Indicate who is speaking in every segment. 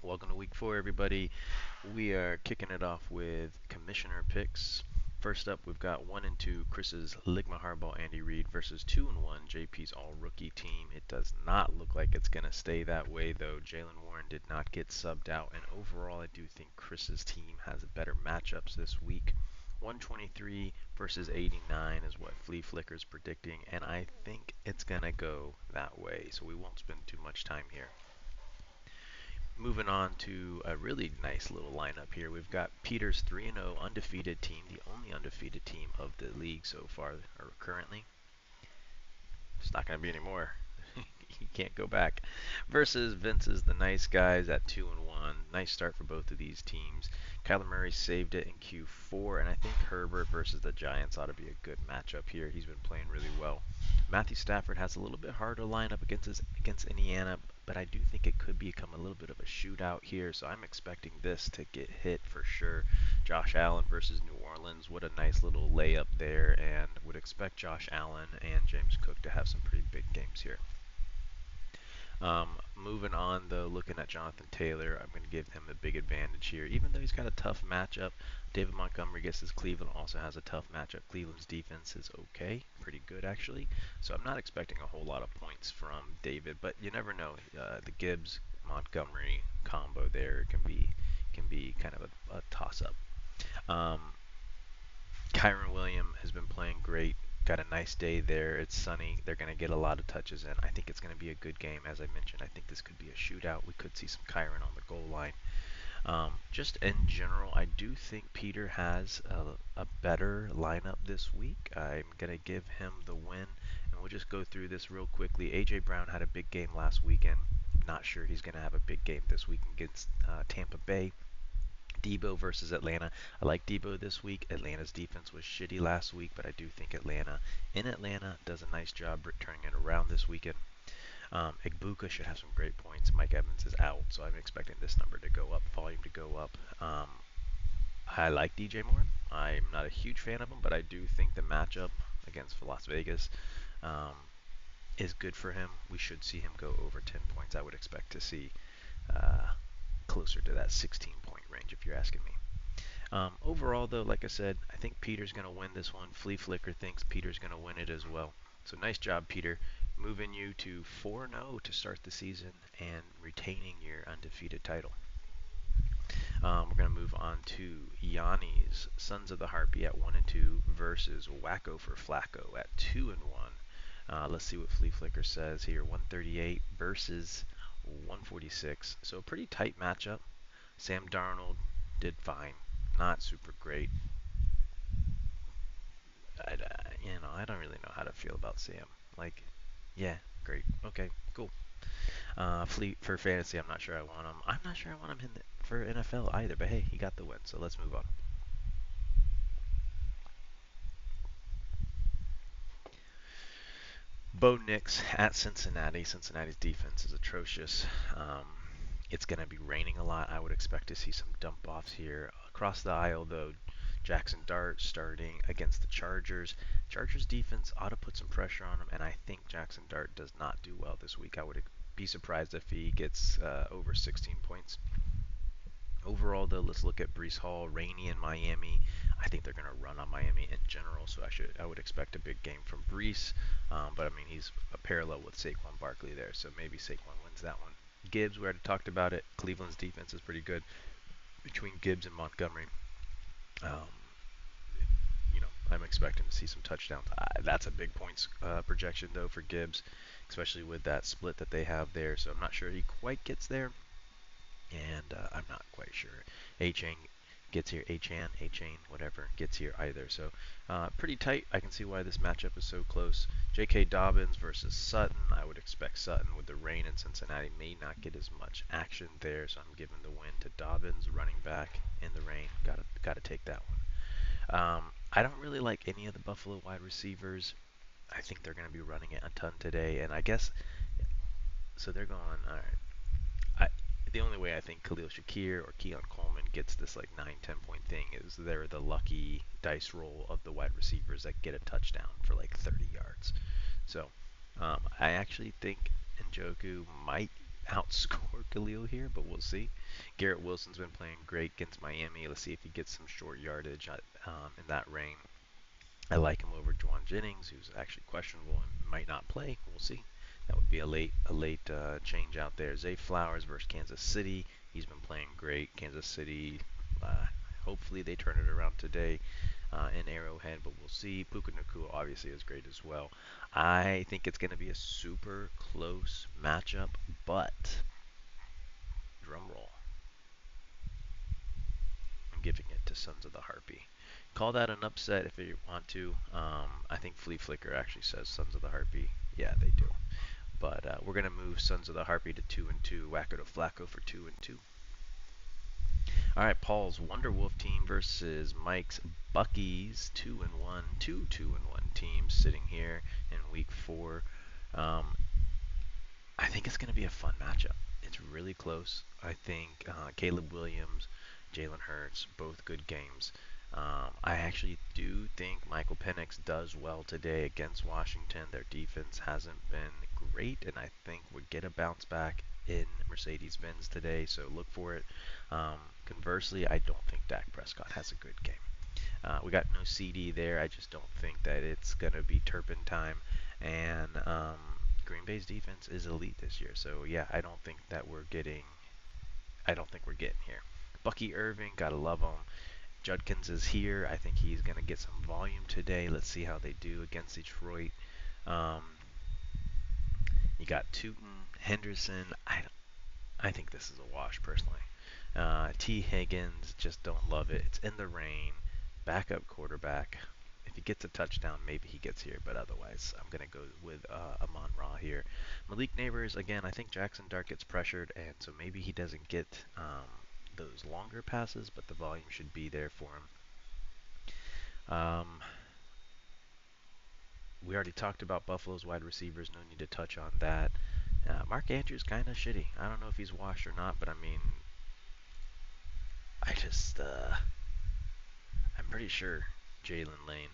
Speaker 1: Welcome to week 4, everybody. We are kicking it off with Commissioner Picks. First up, we've got 1 and 2 Chris's Ligma Harball Andy Reid versus 2 and 1 JP's All Rookie team. It does not look like it's going to stay that way, though. Jalen Warren did not get subbed out, and overall, I do think Chris's team has better matchups this week. 123 versus 89 is what Flea Flicker's predicting, and I think it's going to go that way, so we won't spend too much time here. Moving on to a really nice little lineup here. We've got Peter's 3-0 undefeated team, the only undefeated team of the league so far, or currently. It's not going to be any more. You can't go back. Versus Vince's the nice guys at 2 and 1. Nice start for both of these teams. Kyler Murray saved it in Q4, and I think Herbert versus the Giants ought to be a good matchup here. He's been playing really well. Matthew Stafford has a little bit harder lineup against Indiana, but I do think it could become a little bit of a shootout here, so I'm expecting this to get hit for sure. Josh Allen versus New Orleans, what a nice little layup there, and would expect Josh Allen and James Cook to have some pretty big games here. Moving on, though, looking at Jonathan Taylor, I'm going to give him a big advantage here. Even though he's got a tough matchup, David Montgomery gets his Cleveland also has a tough matchup. Cleveland's defense is okay, pretty good actually. So I'm not expecting a whole lot of points from David, but you never know. The Gibbs Montgomery combo there can be kind of a toss-up. Kyron Williams has been playing great. Got a nice day there. It's sunny. They're going to get a lot of touches in. I think it's going to be a good game. As I mentioned, I think this could be a shootout. We could see some Kyron on the goal line. Just in general, I do think Peter has a better lineup this week. I'm going to give him the win, and we'll just go through this real quickly. A.J. Brown had a big game last weekend. Not sure he's going to have a big game this week against Tampa Bay. Debo versus Atlanta. I like Debo this week. Atlanta's defense was shitty last week, but I do think Atlanta does a nice job turning it around this weekend. Igbuka should have some great points. Mike Evans is out, so I'm expecting this number to go up, volume to go up. I like DJ Moore. I'm not a huge fan of him, but I do think the matchup against Las Vegas is good for him. We should see him go over 10 points. I would expect to see closer to that 16-point range if you're asking me. Overall, though, like I said, I think Peter's going to win this one. Flea Flicker thinks Peter's going to win it as well. So nice job, Peter. Moving you to 4-0 to start the season and retaining your undefeated title. We're going to move on to Yianni's Sons of the Harpy at 1 and 2 versus Wacko for Flacco at 2 and 1. Let's see what Flea Flicker says here. 138 versus 146. So a pretty tight matchup. Sam Darnold did fine. Not super great. I don't really know how to feel about Sam. Like, yeah, great. Okay, cool. Fleet for fantasy, I'm not sure I want him. I'm not sure I want him for NFL either, but hey, he got the win, so let's move on. Bo Nix at Cincinnati. Cincinnati's defense is atrocious. It's going to be raining a lot. I would expect to see some dump offs here. Across the aisle, though, Jackson Dart starting against the Chargers. Chargers defense ought to put some pressure on him, and I think Jackson Dart does not do well this week. I would be surprised if he gets over 16 points. Overall, though, let's look at Breece Hall, rainy in Miami. I think they're going to run on Miami in general, so I would expect a big game from Breece. But, I mean, he's a parallel with Saquon Barkley there, so maybe Saquon wins that one. Gibbs, we already talked about it. Cleveland's defense is pretty good between Gibbs and Montgomery. I'm expecting to see some touchdowns. That's a big points projection, though, for Gibbs, especially with that split that they have there. So I'm not sure he quite gets there, and I'm not quite sure A-Chain gets here. A-Chain, whatever, gets here either. So pretty tight. I can see why this matchup is so close. J.K. Dobbins versus Sutton. I would expect Sutton with the rain in Cincinnati may not get as much action there, so I'm giving the win to Dobbins, running back in the rain. Got to take that one. I don't really like any of the Buffalo wide receivers. I think they're going to be running it a ton today, and I guess so. They're going all right. The only way I think Khalil Shakir or Keon Coleman gets this like 9-10 point thing is they're the lucky dice roll of the wide receivers that get a touchdown for like 30 yards. So I actually think Njoku might outscore Khalil here, but we'll see. Garrett Wilson's been playing great against Miami. Let's see if he gets some short yardage in that rain. I like him over Juwan Jennings, who's actually questionable and might not play. We'll see. That would be a late change out there. Zay Flowers versus Kansas City. He's been playing great. Kansas City, hopefully they turn it around today in Arrowhead, but we'll see. Puka Nacua obviously is great as well. I think it's going to be a super close matchup, but drum roll, I'm giving it to Sons of the Harpy. Call that an upset if you want to. I think Flea Flicker actually says Sons of the Harpy. Yeah, they do. But we're going to move Sons of the Harpy to 2-2. Wacko to Flacco for 2-2. All right, Paul's Wunderwolff team versus Mike's Bucky's 2-1, two 2-1 teams sitting here in week 4. I think it's going to be a fun matchup. It's really close. I think Caleb Williams, Jalen Hurts, both good games. I actually do think Michael Penix does well today against Washington. Their defense hasn't been great, and I think would get a bounce back in Mercedes-Benz today, so look for it. Conversely, I don't think Dak Prescott has a good game. We got no CD there. I just don't think that it's going to be Turpin time, and Green Bay's defense is elite this year. So yeah, I don't think we're getting here. Bucky Irving, gotta love him. Judkins is here. I think he's gonna get some volume today. Let's see how they do against Detroit. You got Tootin, Henderson. I think this is a wash personally. T. Higgins, just don't love it. It's in the rain. Backup quarterback. If he gets a touchdown, maybe he gets here, but otherwise, I'm going to go with Amon-Ra here. Malik Neighbors, again, I think Jackson Dart gets pressured, and so maybe he doesn't get those longer passes, but the volume should be there for him. We already talked about Buffalo's wide receivers. No need to touch on that. Mark Andrews kind of shitty. I don't know if he's washed or not, but I mean, I'm pretty sure Jalen Lane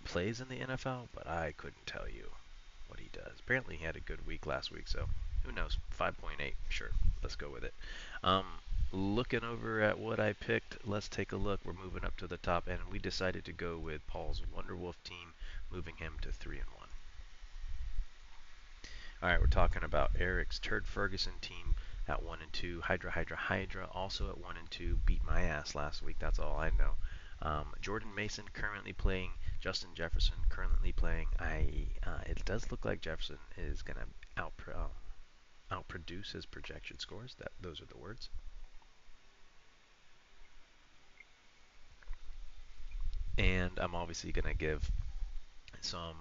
Speaker 1: plays in the NFL, but I couldn't tell you what he does. Apparently he had a good week last week, so who knows? 5.8, sure. Let's go with it. Looking over at what I picked, let's take a look. We're moving up to the top, and we decided to go with Paul's Wunderwolff team, moving him to 3-1. All right, we're talking about Erik's TurdGergson team at 1-2. Hydra also at 1-2. Beat my ass last week. That's all I know. Jordan Mason currently playing. Justin Jefferson currently playing. It does look like Jefferson is gonna outproduce his projection scores. Those are the words. And I'm obviously gonna give some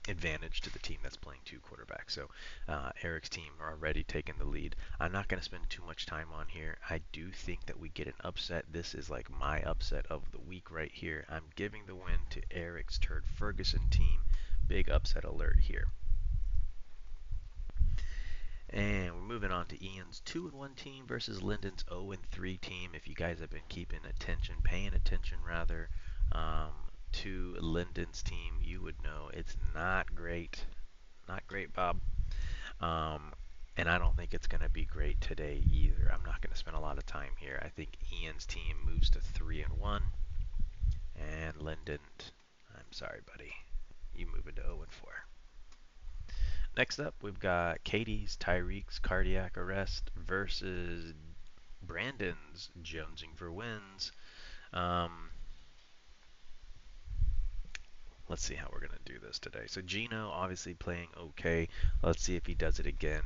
Speaker 1: advantage to the team that's playing 2 quarterbacks. So Erik's team are already taking the lead. I'm not going to spend too much time on here. I do think that we get an upset. This is like my upset of the week right here. I'm giving the win to Erik's TurdGergson team. Big upset alert here. And we're moving on to Ian's 2-1 team versus Lindent's 0-3 team. If you guys have been paying attention rather, to Lindent's team, you would know it's not great. Not great, Bob. And I don't think it's going to be great today either. I'm not going to spend a lot of time here. I think Ian's team moves to 3-1. And Lindennt, I'm sorry, buddy. You move into 0-4. Next up, we've got Katie's Tyreek's Carr-diac arrest versus Brandon's Jonesing for wins. Let's see how we're going to do this today. So Gino obviously playing okay. Let's see if he does it again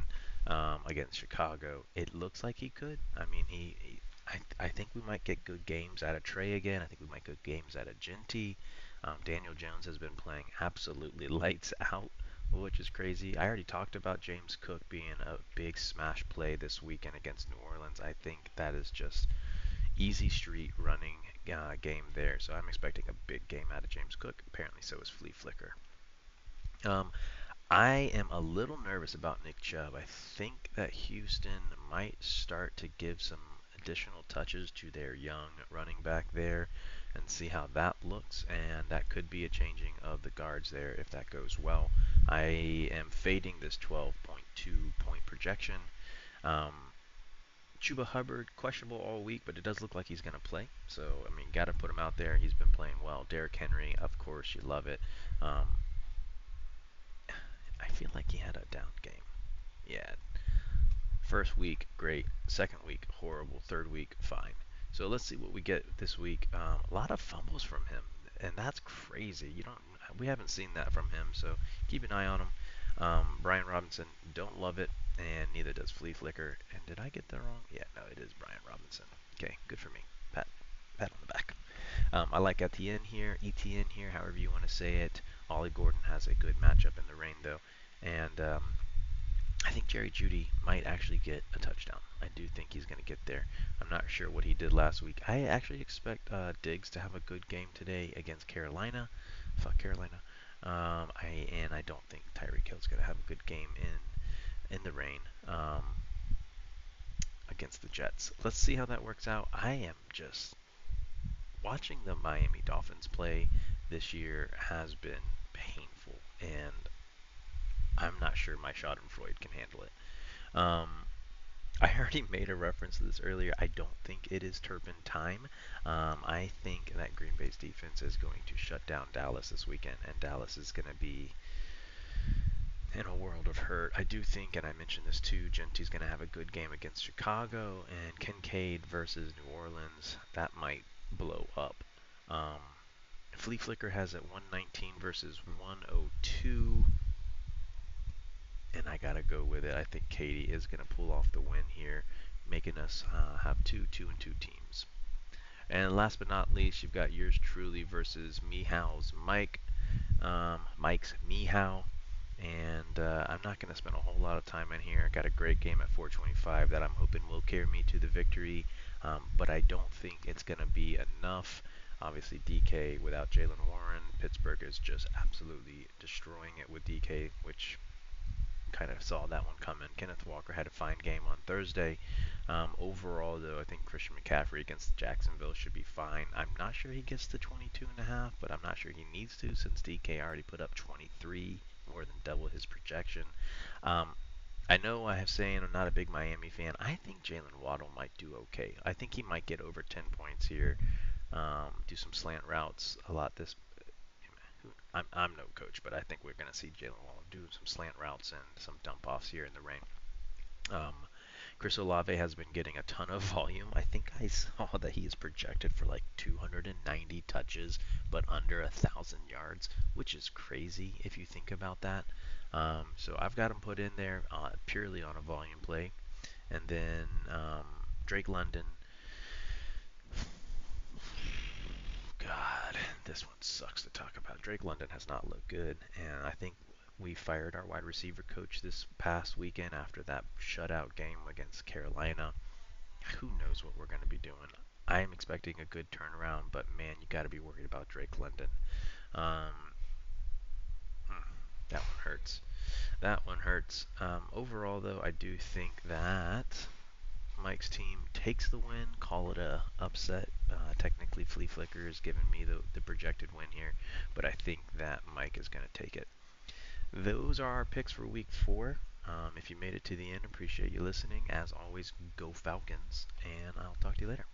Speaker 1: against Chicago. It looks like he could. I mean, I think we might get good games out of Trey again. I think we might get games out of Genty. Daniel Jones has been playing absolutely lights out, which is crazy. I already talked about James Cook being a big smash play this weekend against New Orleans. I think that is just easy street running game there. So I'm expecting a big game out of James Cook. Apparently so is Flea Flicker. I am a little nervous about Nick Chubb. I think that Houston might start to give some additional touches to their young running back there. and see how that looks, and that could be a changing of the guards there if that goes well. I am fading this 12.2 point projection. Um, Chuba Hubbard, questionable all week, but it does look like he's going to play. So, I mean, got to put him out there. He's been playing well. Derrick Henry, of course, you love it. Um, I feel like he had a down game. Yeah. First week, great. Second week, horrible. Third week, fine. So let's see what we get this week. A lot of fumbles from him, and that's crazy. We haven't seen that from him. So keep an eye on him. Brian Robinson, don't love it, and neither does Flea Flicker. And did I get that wrong? Yeah, no, it is Brian Robinson. Okay, good for me. Pat on the back. I like ETN here, however you want to say it. Ollie Gordon has a good matchup in the rain, though, and I think Jerry Jeudy might actually get a touchdown. I do think he's going to get there. I'm not sure what he did last week. I actually expect Diggs to have a good game today against Carolina. Fuck Carolina. I don't think Tyreek Hill's going to have a good game in the rain against the Jets. Let's see how that works out. I am just watching the Miami Dolphins play this year has been painful, and I'm not sure my Schadenfreude can handle it. Um, I already made a reference to this earlier. I don't think it is Turpin time. I think that Green Bay's defense is going to shut down Dallas this weekend, and Dallas is going to be in a world of hurt. I do think, and I mentioned this too, Genty's going to have a good game against Chicago, and Kincaid versus New Orleans, that might blow up. Um, Flea Flicker has it 119 versus 102. And I gotta go with it. I think Katie is gonna pull off the win here, making us have two and two teams. And last but not least, you've got yours truly versus Mihow's Mike's Mihow. And I'm not going to spend a whole lot of time in here. I got a great game at 425 that I'm hoping will carry me to the victory. But I don't think it's going to be enough. Obviously, DK without Jalen Warren, Pittsburgh is just absolutely destroying it with DK, which kind of saw that one coming. Kenneth Walker had a fine game on Thursday. Overall, though, I think Christian McCaffrey against Jacksonville should be fine. I'm not sure he gets to 22.5, but I'm not sure he needs to since DK already put up 23, more than double his projection. I know I have saying I'm not a big Miami fan. I think Jalen Waddle might do okay. I think he might get over 10 points here. Do some slant routes a lot this. I'm no coach, but I think we're going to see Jalen Waddle do some slant routes and some dump offs here in the rain. Um, Chris Olave has been getting a ton of volume. I think I saw that he is projected for like 290 touches, but under 1,000 yards, which is crazy if you think about that. So I've got him put in there purely on a volume play. And then Drake London. God, this one sucks to talk about. Drake London has not looked good, and I think we fired our wide receiver coach this past weekend after that shutout game against Carolina. Who knows what we're going to be doing? I am expecting a good turnaround, but man, you got to be worried about Drake London. Um, that one hurts. That one hurts. Overall, though, I do think that Mike's team takes the win. Call it a upset. Technically, Flea Flicker is giving me the projected win here, but I think that Mike is going to take it. Those are our picks for week 4. If you made it to the end, appreciate you listening. As always, go Falcons, and I'll talk to you later.